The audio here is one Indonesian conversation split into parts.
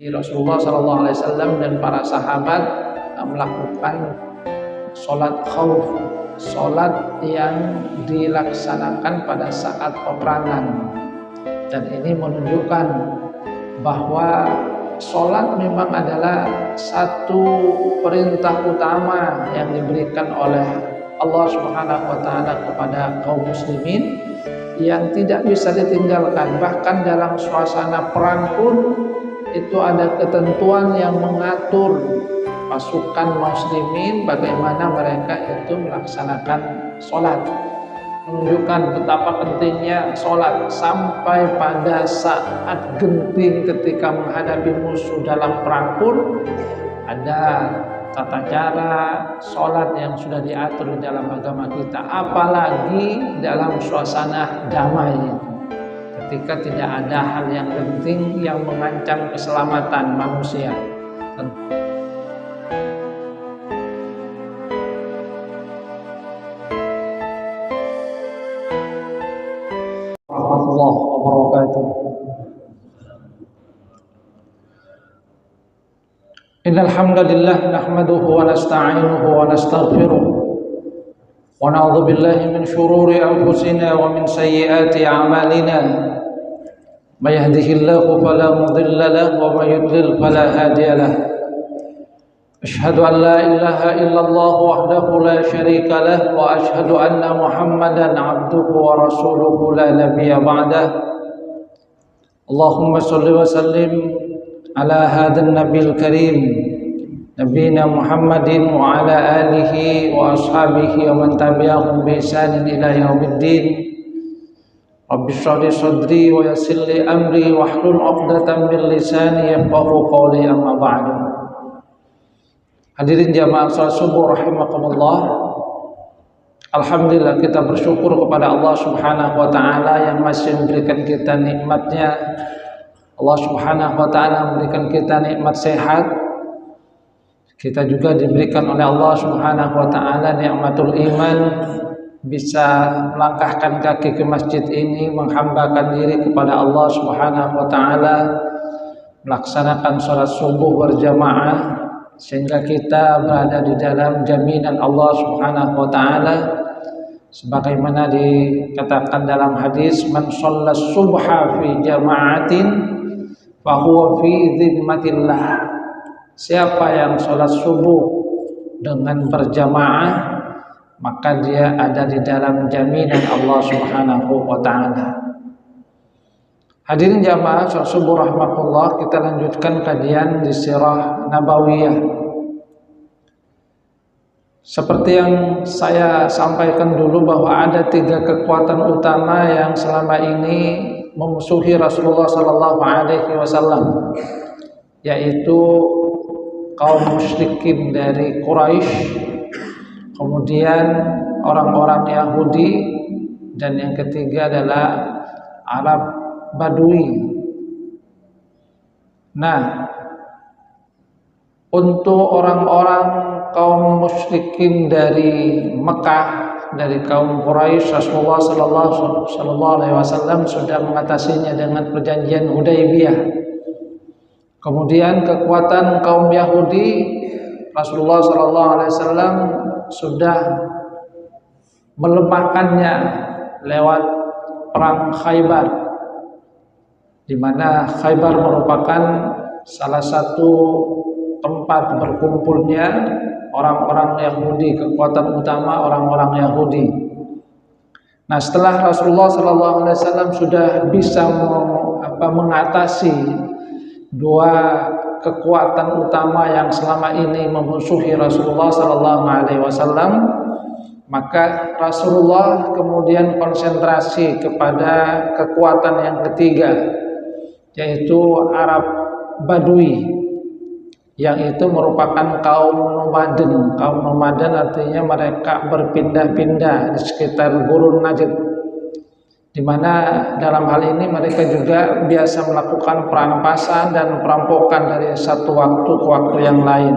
Rasulullah SAW dan para sahabat melakukan sholat khauf, sholat yang dilaksanakan pada saat peperangan. Dan ini menunjukkan bahwa sholat memang adalah satu perintah utama yang diberikan oleh Allah Subhanahu wa Ta'ala kepada kaum muslimin yang tidak bisa ditinggalkan. Bahkan dalam suasana perang pun itu ada ketentuan yang mengatur pasukan muslimin bagaimana mereka itu melaksanakan sholat, menunjukkan betapa pentingnya sholat sampai pada saat genting ketika menghadapi musuh dalam perang pun ada tata cara sholat yang sudah diatur di dalam agama kita, apalagi dalam suasana damai ketika tidak ada hal yang penting yang mengancam keselamatan manusia. Warahmatullahi wabarakatuh. Innal hamdalillah nahmaduhu wa nasta'inuhu wa nastaghfiruh wa na'udzu billahi min shururi anfusina wa min sayyiati a'malina. May yahdihillahu fala mudilla lahu wa may yudlil fala hadiya lahu. Asyhadu an la ilaha illallah wahdahu la syarika lahu wa asyhadu anna Muhammadan 'abduhu wa rasuluhu la nabiyya ba'dah. Allahumma shalli wa sallim ala hadzal nabiyil karim nabiyina Muhammadin wa ala alihi wa ashabihi wa man tabi'ahum bi ihsanin ila yaumiddin. Rabbi shrah li sadri wa yassir li amri wahlul 'uqdatam min lisani yafqahu qawli, amma ba'du. Hadirin jamaah salat subuh rahimakumullah. Alhamdulillah kita bersyukur kepada Allah Subhanahu wa taala yang masih memberikan kita nikmatnya. Allah Subhanahu wa taala memberikan kita nikmat sehat. Kita juga diberikan oleh Allah Subhanahu wa taala nikmatul iman, bisa melangkahkan kaki ke masjid ini, menghambakan diri kepada Allah Subhanahu wa taala, melaksanakan salat subuh berjamaah sehingga kita berada di dalam jaminan Allah Subhanahu wa taala sebagaimana dikatakan dalam hadis, man shalla subha fi jama'atin fa huwa fi dhimmatillah. Siapa yang salat subuh dengan berjamaah maka dia ada di dalam jaminan Allah Subhanahu wa taala. Hadirin jamaah salat subuh rahmatullah, kita lanjutkan kajian di sirah nabawiyah. Seperti yang saya sampaikan dulu bahwa ada 3 kekuatan utama yang selama ini memusuhi Rasulullah sallallahu alaihi wasallam, yaitu kaum musyrikin dari Quraisy, kemudian orang-orang Yahudi, dan yang ketiga adalah Arab Badui. Nah, untuk orang-orang kaum musyrikin dari Mekah, dari kaum Quraisy, Rasulullah sallallahu alaihi wasallam sudah mengatasinya dengan perjanjian Hudaybiyah. Kemudian kekuatan kaum Yahudi, Rasulullah sallallahu alaihi wasallam sudah melemahkannya lewat perang Khaybar, di mana Khaybar merupakan salah satu tempat berkumpulnya orang-orang Yahudi, kekuatan utama orang-orang Yahudi. Nah, setelah Rasulullah SAW sudah bisa mengatasi 2 kekuatan utama yang selama ini memusuhi Rasulullah SAW, maka Rasulullah kemudian konsentrasi kepada kekuatan yang ketiga, yaitu Arab Badui, yang itu merupakan kaum nomaden. Kaum nomaden artinya mereka berpindah-pindah di sekitar Gurun Najd, di mana dalam hal ini mereka juga biasa melakukan perampasan dan perampokan dari satu waktu ke waktu yang lain.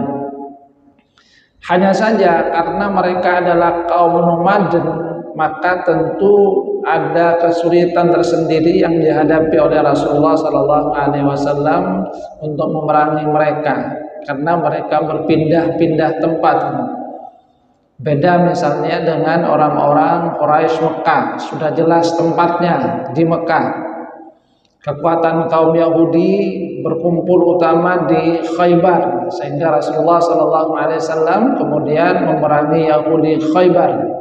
Hanya saja karena mereka adalah kaum nomaden, maka tentu ada kesulitan tersendiri yang dihadapi oleh Rasulullah Sallallahu Alaihi Wasallam untuk memerangi mereka, karena mereka berpindah-pindah tempat. Beda misalnya dengan orang-orang Quraisy Mekah, sudah jelas tempatnya di Mekah. Kekuatan kaum Yahudi berkumpul utama di Khaybar, sehingga Rasulullah Sallallahu Alaihi Wasallam kemudian memerangi Yahudi Khaybar.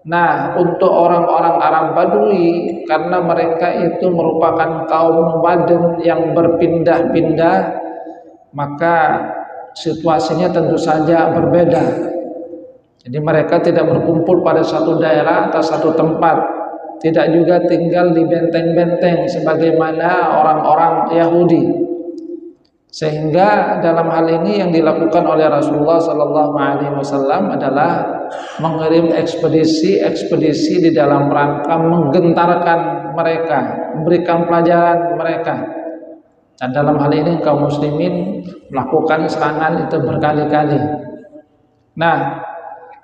Nah, untuk orang-orang Arab Badui, karena mereka itu merupakan kaum nomaden yang berpindah-pindah, maka situasinya tentu saja berbeda. Jadi mereka tidak berkumpul pada satu daerah atau satu tempat, tidak juga tinggal di benteng-benteng sebagaimana orang-orang Yahudi. Sehingga dalam hal ini yang dilakukan oleh Rasulullah Sallallahu Alaihi Wasallam adalah mengirim ekspedisi di dalam rangka menggentarkan mereka, memberikan pelajaran mereka. Dan dalam hal ini kaum muslimin melakukan serangan itu berkali-kali. Nah,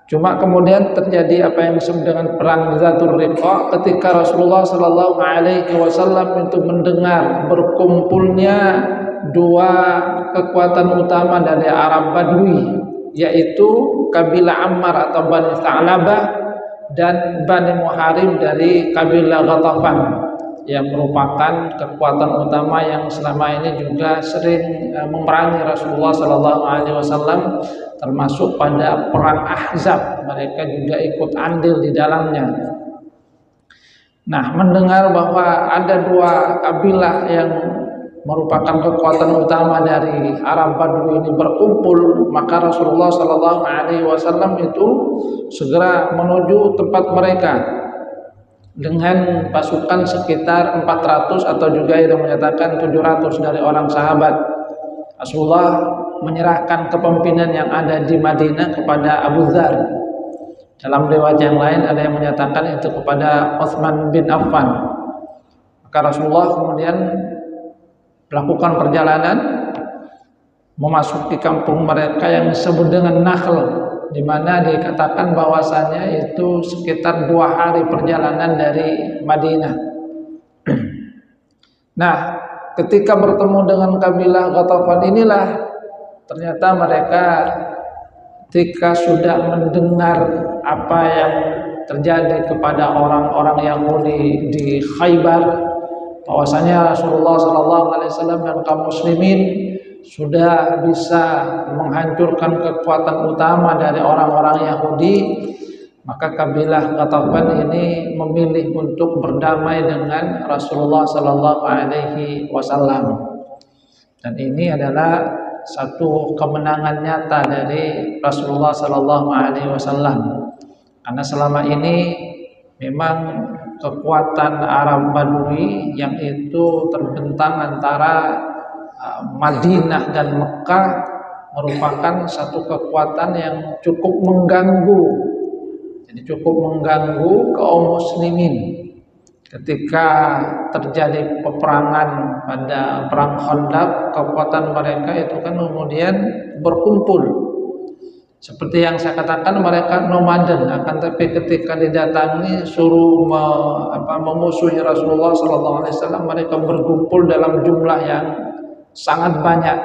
cuma kemudian terjadi apa yang disebut dengan perang Dzatul Riqa, ketika Rasulullah Sallallahu Alaihi Wasallam itu mendengar berkumpulnya dua kekuatan utama dari Arab Badui, yaitu kabilah Ammar atau Bani Tha'labah dan Bani Muharib dari kabilah Ghatafan, yang merupakan kekuatan utama yang selama ini juga sering memerangi Rasulullah Sallallahu Alaihi Wasallam, termasuk pada perang Ahzab mereka juga ikut andil di dalamnya. Nah, mendengar bahwa ada dua kabilah yang merupakan kekuatan utama dari Arab Badui ini berkumpul, maka Rasulullah Sallallahu Alaihi Wasallam itu segera menuju tempat mereka dengan pasukan sekitar 400 atau juga yang menyatakan 700 dari orang sahabat. Rasulullah menyerahkan kepemimpinan yang ada di Madinah kepada Abu Dzar. Dalam riwayat yang lain ada yang menyatakan itu kepada Utsman bin Affan. Maka Rasulullah kemudian melakukan perjalanan memasuki kampung mereka yang disebut dengan Nakhl, di mana dikatakan bahwasanya itu sekitar 2 hari perjalanan dari Madinah. Nah, ketika bertemu dengan kabilah Ghatafan inilah ternyata mereka ketika sudah mendengar apa yang terjadi kepada orang-orang Yahudi di Khaybar, bahwasanya Rasulullah Sallallahu Alaihi Wasallam dan kaum muslimin sudah bisa menghancurkan kekuatan utama dari orang-orang Yahudi, maka kabilah Ghatafan ini memilih untuk berdamai dengan Rasulullah Sallallahu Alaihi Wasallam. Dan ini adalah satu kemenangan nyata dari Rasulullah Sallallahu Alaihi Wasallam, karena selama ini memang kekuatan Arab Badui yang itu terbentang antara Madinah dan Mekah merupakan satu kekuatan yang cukup mengganggu. Jadi cukup mengganggu kaum muslimin. Ketika terjadi peperangan pada perang Khandaq, kekuatan mereka itu kan kemudian berkumpul. Seperti yang saya katakan, mereka nomaden, akan tapi ketika didatangi suruh memusuhi Rasulullah Sallallahu Alaihi Wasallam, mereka berkumpul dalam jumlah yang sangat banyak,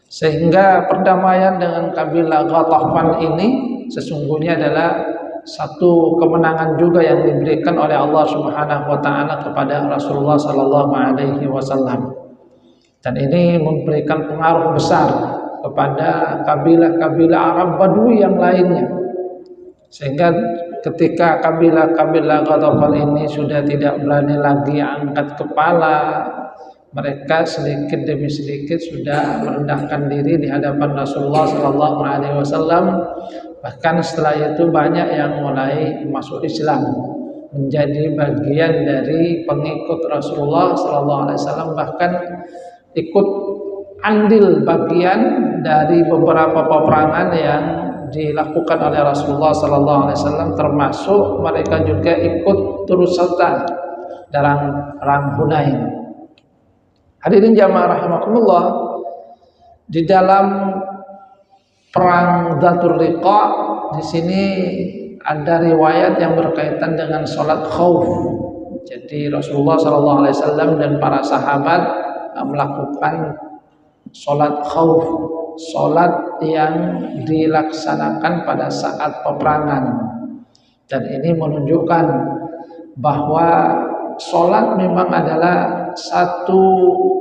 sehingga perdamaian dengan kabilah Ghatafan ini sesungguhnya adalah satu kemenangan juga yang diberikan oleh Allah Subhanahu wa taala kepada Rasulullah Sallallahu Alaihi Wasallam. Dan ini memberikan pengaruh besar kepada kabilah-kabilah Arab Badui yang lainnya, sehingga ketika kabilah-kabilah Ghatafan ini sudah tidak berani lagi angkat kepala, mereka sedikit demi sedikit sudah merendahkan diri di hadapan Rasulullah Sallallahu Alaihi Wasallam. Bahkan setelah itu banyak yang mulai masuk Islam, menjadi bagian dari pengikut Rasulullah Sallallahu Alaihi Wasallam, bahkan ikut andil bagian dari beberapa peperangan yang dilakukan oleh Rasulullah Sallallahu Alaihi Wasallam, termasuk mereka juga ikut turut serta dalam perang Hunain. Hadirin jamaah rahimakumullah, di dalam perang Dzatul Riqa di sini ada riwayat yang berkaitan dengan sholat khauf. Jadi Rasulullah SAW dan para sahabat melakukan sholat khauf, sholat yang dilaksanakan pada saat peperangan. Dan ini menunjukkan bahwa sholat memang adalah satu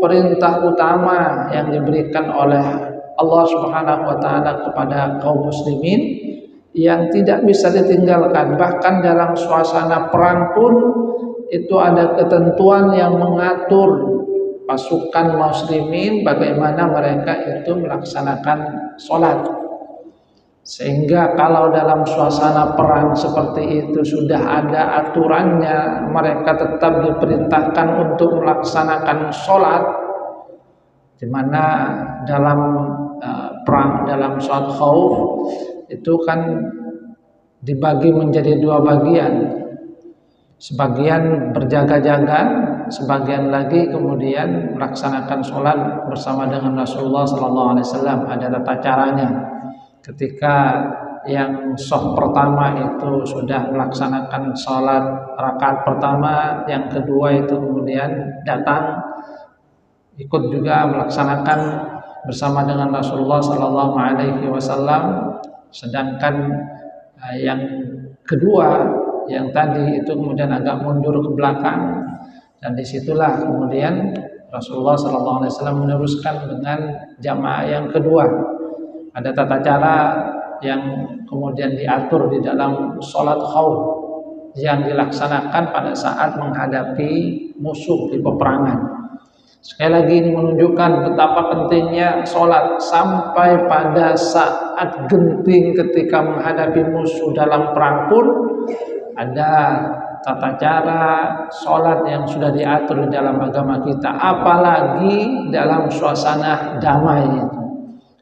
perintah utama yang diberikan oleh Allah Subhanahu wa taala kepada kaum muslimin yang tidak bisa ditinggalkan. Bahkan dalam suasana perang pun itu ada ketentuan yang mengatur pasukan muslimin bagaimana mereka itu melaksanakan sholat. Sehingga kalau dalam suasana perang seperti itu sudah ada aturannya, mereka tetap diperintahkan untuk melaksanakan sholat, di mana dalam perang, dalam sholat khauf itu kan dibagi menjadi dua bagian. Sebagian berjaga-jaga, sebagian lagi kemudian melaksanakan sholat bersama dengan Rasulullah SAW. Ada tata caranya. Ketika yang shaf pertama itu sudah melaksanakan sholat rakaat pertama, yang kedua itu kemudian datang ikut juga melaksanakan bersama dengan Rasulullah SAW. Sedangkan yang kedua, yang tadi itu kemudian agak mundur ke belakang, dan disitulah kemudian Rasulullah SAW meneruskan dengan jamaah yang kedua. Ada tata cara yang kemudian diatur di dalam sholat khauf yang dilaksanakan pada saat menghadapi musuh di peperangan. Sekali lagi ini menunjukkan betapa pentingnya sholat sampai pada saat genting ketika menghadapi musuh dalam perang pun ada tata cara sholat yang sudah diatur di dalam agama kita, apalagi dalam suasana damai itu.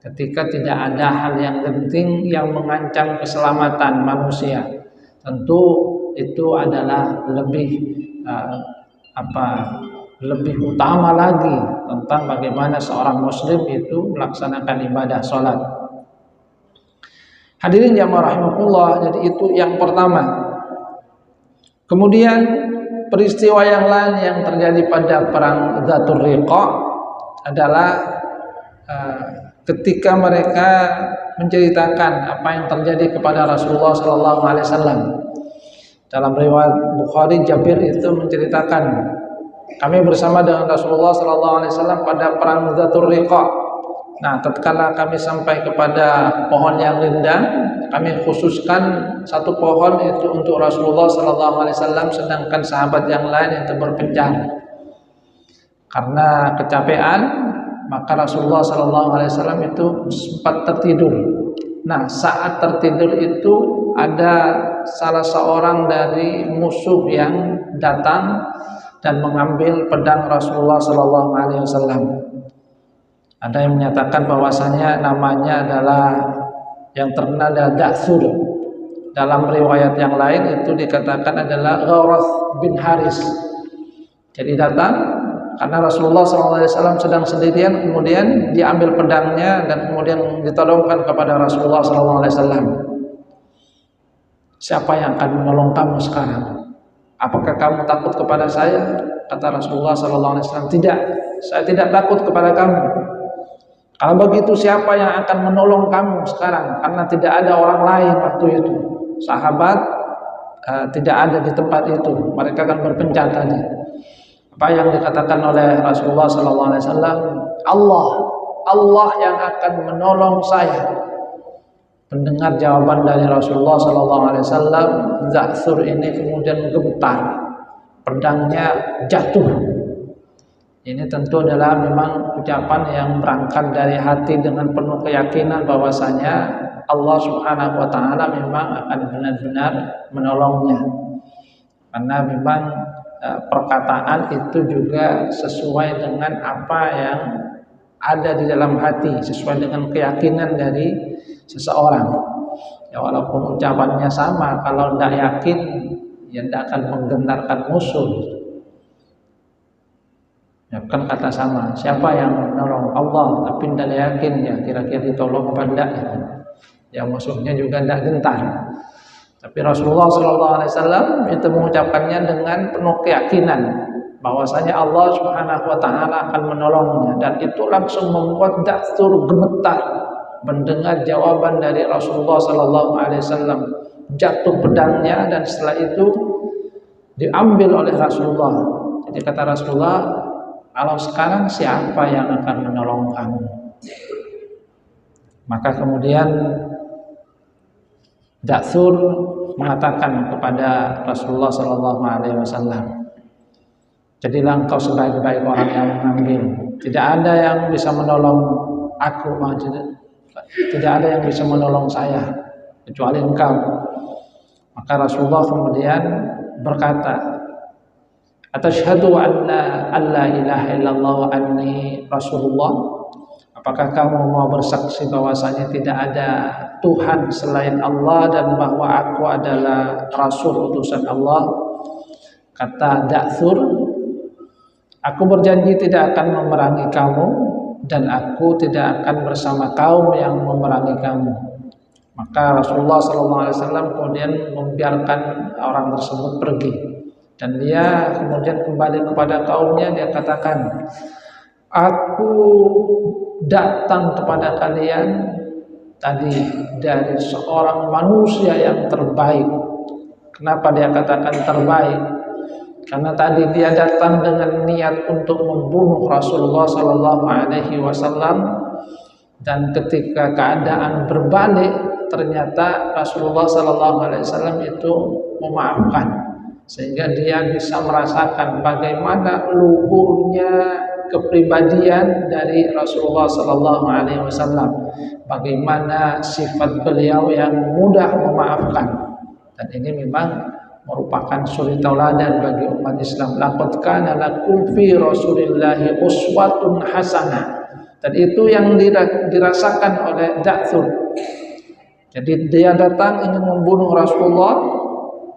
Ketika tidak ada hal yang penting yang mengancam keselamatan manusia, tentu itu adalah lebih utama lagi tentang bagaimana seorang muslim itu melaksanakan ibadah sholat. Hadirin jamaah rahimakumullah, jadi itu yang pertama. Kemudian peristiwa yang lain yang terjadi pada perang Dzatur Riqa adalah ketika mereka menceritakan apa yang terjadi kepada Rasulullah SAW. Dalam riwayat Bukhari, Jabir itu menceritakan, kami bersama dengan Rasulullah SAW pada perang Dzatur Riqa. Nah, tatkala kami sampai kepada pohon yang rindang, kami khususkan satu pohon itu untuk Rasulullah SAW, sedangkan sahabat yang lain itu berpencar. Karena kecapean, maka Rasulullah SAW itu sempat tertidur. Nah, saat tertidur itu ada salah seorang dari musuh yang datang dan mengambil pedang Rasulullah SAW. Ada yang menyatakan bahwasanya namanya adalah yang terkenal adalah Da'thur. Dalam riwayat yang lain itu dikatakan adalah Ghawrath bin Haris. Jadi datang karena Rasulullah SAW sedang sendirian, kemudian diambil pedangnya dan kemudian ditolongkan kepada Rasulullah SAW. Siapa yang akan menolong kamu sekarang? Apakah kamu takut kepada saya? Kata Rasulullah SAW, tidak, saya tidak takut kepada kamu. Kalau begitu siapa yang akan menolong kamu sekarang? Karena tidak ada orang lain waktu itu. Sahabat tidak ada di tempat itu, mereka akan berpencar tadi. Apa yang dikatakan oleh Rasulullah SAW, Allah yang akan menolong saya. Mendengar jawaban dari Rasulullah SAW, Dzathur ini kemudian gemetar, pedangnya jatuh. Ini tentu adalah memang ucapan yang berangkat dari hati dengan penuh keyakinan bahwasanya Allah Subhanahu wa taala memang akan benar-benar menolongnya. Karena memang perkataan itu juga sesuai dengan apa yang ada di dalam hati, sesuai dengan keyakinan dari seseorang. Ya, walaupun ucapannya sama, kalau tidak yakin ya tidak akan menggentarkan musuh. Ya, kan kata sama, siapa yang menolong? Allah, tapi tidak yakin ya kira-kira ditolong apa tidak. Ya musuhnya juga tidak gentar. Tapi Rasulullah SAW itu mengucapkannya dengan penuh keyakinan bahwasanya Allah Subhanahu wa taala akan menolongnya, dan itu langsung membuat Da'thur gemetar mendengar jawaban dari Rasulullah SAW. Jatuh pedangnya dan setelah itu diambil oleh Rasulullah. Jadi kata Rasulullah, kalau sekarang siapa yang akan menolong kamu? Maka kemudian Da'thur mengatakan kepada Rasulullah SAW, jadilah engkau sebaik-baik orang yang mengambil. Tidak ada yang bisa menolong aku, tidak ada yang bisa menolong saya kecuali engkau. Maka Rasulullah kemudian berkata, "Atashhadu anna alla ilaha illallah wa anni Rasulullah?" Apakah kamu mau bersaksi bahwasanya tidak ada Tuhan selain Allah dan bahwa aku adalah Rasul utusan Allah? Kata Da'thur, aku berjanji tidak akan memerangi kamu dan aku tidak akan bersama kaum yang memerangi kamu. Maka Rasulullah SAW kemudian membiarkan orang tersebut pergi, dan dia kemudian kembali kepada kaumnya. Dia katakan, aku datang kepada kalian tadi dari seorang manusia yang terbaik. Kenapa dia katakan terbaik? Karena tadi dia datang dengan niat untuk membunuh Rasulullah SAW, dan ketika keadaan berbalik ternyata Rasulullah SAW itu memaafkan, sehingga dia bisa merasakan bagaimana luhurnya kepribadian dari Rasulullah SAW, bagaimana sifat beliau yang mudah memaafkan. Dan ini memang merupakan suri tauladan bagi umat Islam. Laqad kana lakum fi Rasulillahi uswatun hasanah. Dan itu yang dirasakan oleh Da'thur. Jadi dia datang ingin membunuh Rasulullah,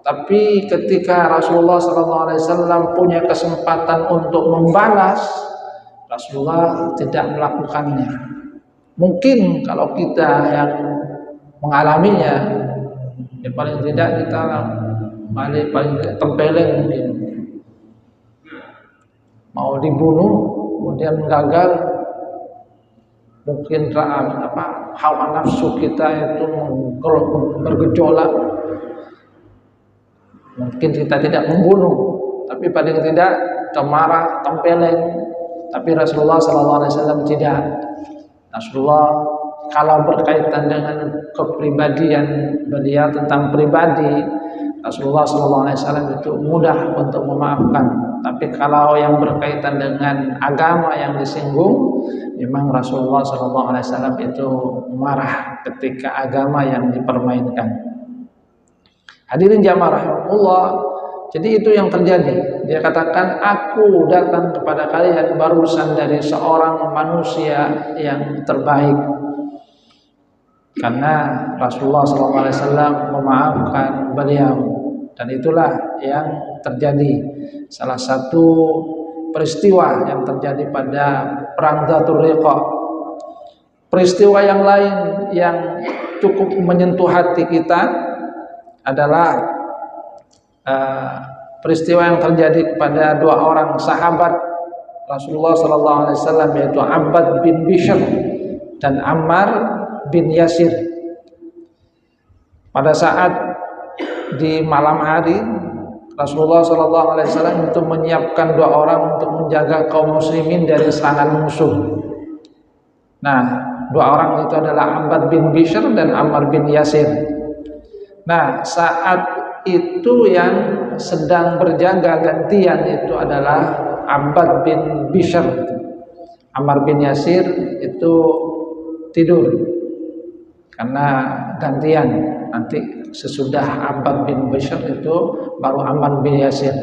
tapi ketika Rasulullah SAW punya kesempatan untuk membalas, Rasulullah tidak melakukannya. Mungkin kalau kita yang mengalaminya, ya paling tidak kita paling tempeleng mungkin. Mau dibunuh, kemudian gagal, mungkin hawa nafsu kita itu bergejolak. Mungkin kita tidak membunuh, tapi paling tidak kita marah, tempeleng. Tapi Rasulullah SAW tidak. Rasulullah kalau berkaitan dengan kepribadian beliau tentang pribadi, Rasulullah SAW itu mudah untuk memaafkan. Tapi kalau yang berkaitan dengan agama yang disinggung, memang Rasulullah SAW itu marah ketika agama yang dipermainkan. Hadirin jamaah rahimahullah, jadi itu yang terjadi. Dia katakan, aku datang kepada kalian barusan dari seorang manusia yang terbaik. Karena Rasulullah SAW memaafkan beliau, dan itulah yang terjadi. Salah satu peristiwa yang terjadi pada perang Dzatur Riqah. Peristiwa yang lain yang cukup menyentuh hati kita adalah peristiwa yang terjadi kepada dua orang sahabat Rasulullah SAW, yaitu Abbad bin Bishr dan Ammar bin Yasir. Pada saat di malam hari, Rasulullah SAW itu menyiapkan dua orang untuk menjaga kaum muslimin dari serangan musuh. Nah, dua orang itu adalah Abbad bin Bishr dan Ammar bin Yasir. Nah, saat itu yang sedang berjaga gantian itu adalah Abbad bin Bishr. Ammar bin Yasir itu tidur karena gantian. Nanti sesudah Abbad bin Bishr itu baru Ammar bin Yasir.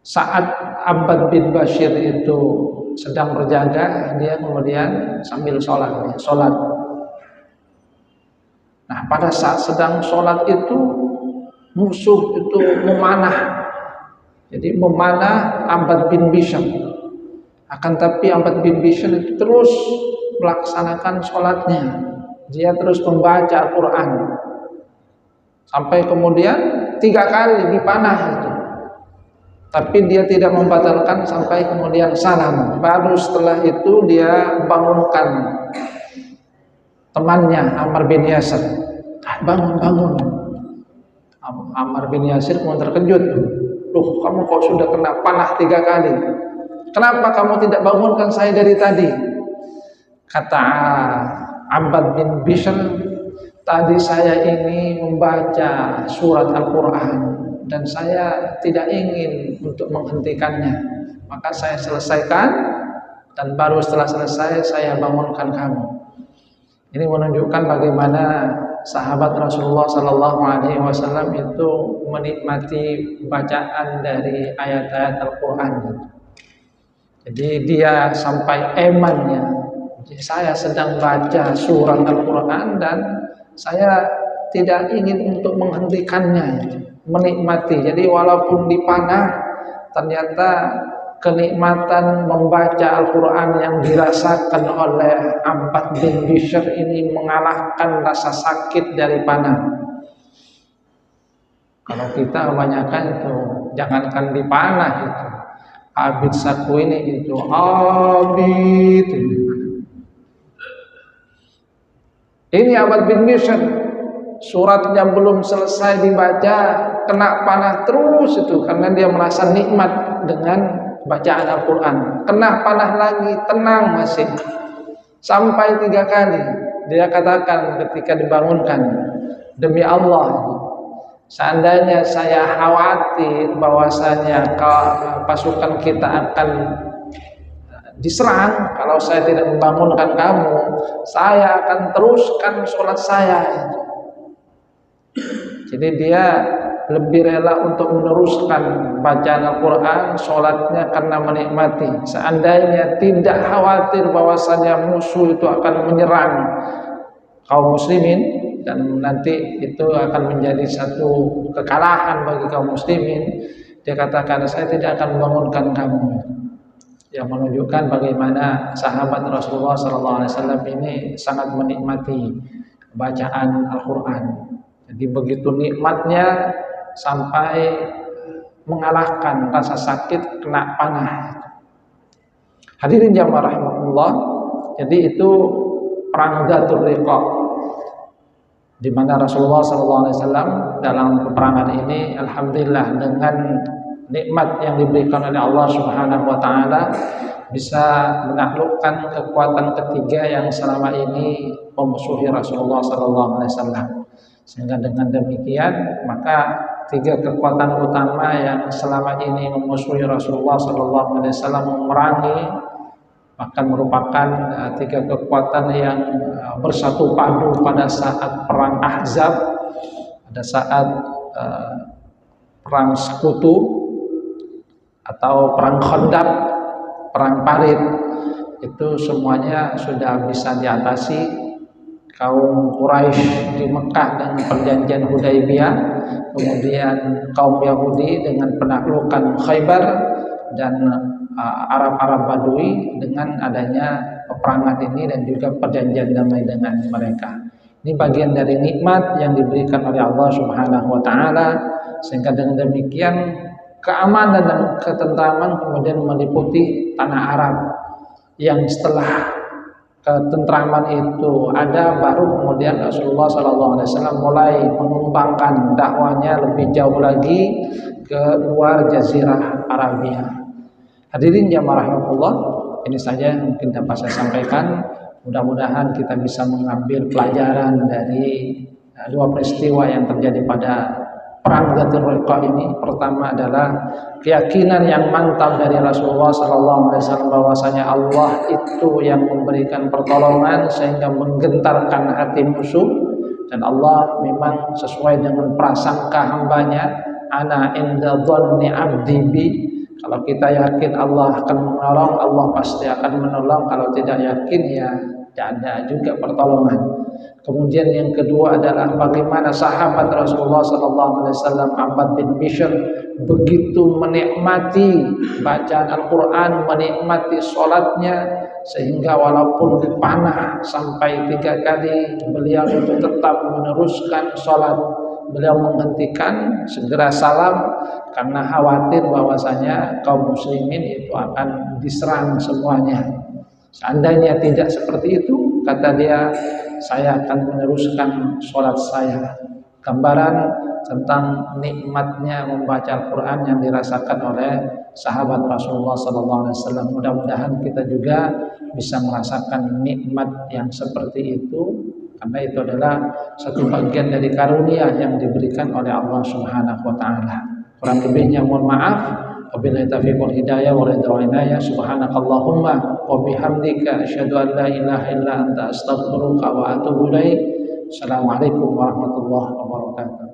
Saat Abbad bin Bishr itu sedang berjaga, dia kemudian sambil sholat. Nah, pada saat sedang sholat itu musuh itu memanah. Jadi memanah Abbad bin Bishr. Akan tapi Abbad bin Bishr itu terus melaksanakan sholatnya. Dia terus membaca Al-Quran. sampai kemudian 3 kali dipanah itu. Tapi dia tidak membatalkan sampai kemudian salam. Baru setelah itu dia bangunkan temannya Ammar bin Yasir. Bangun. Ammar bin Yasir kemudian terkejut. Loh, kamu kok sudah kena panah 3 kali? Kenapa kamu tidak bangunkan saya dari tadi? Kata Abbad bin Bishr, tadi saya ini membaca surat Al-Quran dan saya tidak ingin untuk menghentikannya, maka saya selesaikan dan baru setelah selesai saya bangunkan kamu. Ini menunjukkan bagaimana sahabat Rasulullah SAW itu menikmati bacaan dari ayat-ayat Al-Quran. Jadi dia sampai emannya, saya sedang baca surat Al-Quran dan saya tidak ingin untuk menghentikannya, menikmati. Jadi walaupun dipanah, ternyata kenikmatan membaca Al-Quran yang dirasakan oleh Abbad bin Bishr ini mengalahkan rasa sakit dari panah. Kalau kita kebanyakan itu, jangankan dipanah itu, Abid saku ini itu, Abid ini Abbad bin Bishr, suratnya belum selesai dibaca, kena panah terus itu, karena dia merasa nikmat dengan bacaan Al-Quran. Kena panah lagi, tenang masih, sampai 3 kali. Dia katakan ketika dibangunkan, demi Allah, seandainya saya khawatir bahwasanya pasukan kita akan diserang, kalau saya tidak membangunkan kamu, saya akan teruskan sholat saya. Jadi dia lebih rela untuk meneruskan bacaan Al-Quran, sholatnya karena menikmati. Seandainya tidak khawatir bahwasanya musuh itu akan menyerang kaum muslimin dan nanti itu akan menjadi satu kekalahan bagi kaum muslimin, dia katakan saya tidak akan membangunkan kamu. Yang menunjukkan bagaimana sahabat Rasulullah SAW ini sangat menikmati bacaan Al-Quran. Jadi begitu nikmatnya sampai mengalahkan rasa sakit kena panah. Hadirin jamaah rahmatullah, jadi itu perang Dzatul Riqa, di mana Rasulullah SAW dalam peperangan ini, alhamdulillah, dengan nikmat yang diberikan oleh Allah Subhanahu wa taala bisa menaklukkan kekuatan ketiga yang selama ini memusuhi Rasulullah SAW. Sehingga dengan demikian maka 3 kekuatan utama yang selama ini memusuhi Rasulullah SAW memerangi, bahkan merupakan 3 kekuatan yang bersatu padu pada saat perang Ahzab, pada saat perang Sekutu atau perang Khandaq, perang Parit, itu semuanya sudah bisa diatasi. Kaum Quraisy di Mekah dengan perjanjian Hudaibiyah, kemudian kaum Yahudi dengan penaklukan Khaybar, dan Arab-Arab Badui dengan adanya peperangan ini dan juga perjanjian damai dengan mereka. Ini bagian dari nikmat yang diberikan oleh Allah Subhanahu wa taala, sehingga dengan demikian keamanan dan ketentraman kemudian meliputi tanah Arab, yang setelah ketentraman itu ada, baru kemudian Rasulullah SAW mulai mengembangkan dakwanya lebih jauh lagi ke luar Jazirah Arabia. Hadirin jamaah rahmatullah, ini saja yang mungkin dapat saya sampaikan. Mudah-mudahan kita bisa mengambil pelajaran dari 2 peristiwa yang terjadi pada perang Dzatul Riqa ini. Pertama adalah keyakinan yang mantap dari Rasulullah SAW bahwasanya Allah itu yang memberikan pertolongan sehingga menggentarkan hati musuh, dan Allah memang sesuai dengan prasangka hambanya, ana inda dhanni abdi bi. Kalau kita yakin Allah akan menolong, Allah pasti akan menolong. Kalau tidak yakin, ya tidak ada juga pertolongan. Kemudian yang kedua adalah bagaimana sahabat Rasulullah SAW Abbad bin Bishr begitu menikmati bacaan Al-Quran, menikmati sholatnya, sehingga walaupun dipanah sampai 3 kali beliau itu tetap meneruskan sholat. beliau menghentikan segera salam karena khawatir bahwasanya kaum muslimin itu akan diserang semuanya. Seandainya tidak seperti itu, kata dia, saya akan meneruskan sholat saya. Gambaran tentang nikmatnya membaca Al-Quran yang dirasakan oleh sahabat Rasulullah SAW. Mudah-mudahan kita juga bisa merasakan nikmat yang seperti itu, karena itu adalah satu bagian dari karunia yang diberikan oleh Allah Subhanahu wa taala. Kurang lebihnya mohon maaf. Wabillahi taufiq wal hidayah wa ridha inayah. Subhanakallahumma wa bihamdika asyhadu an la ilaha illa anta astaghfiruka wa atubu ilaik. Assalamualaikum warahmatullahi wabarakatuh.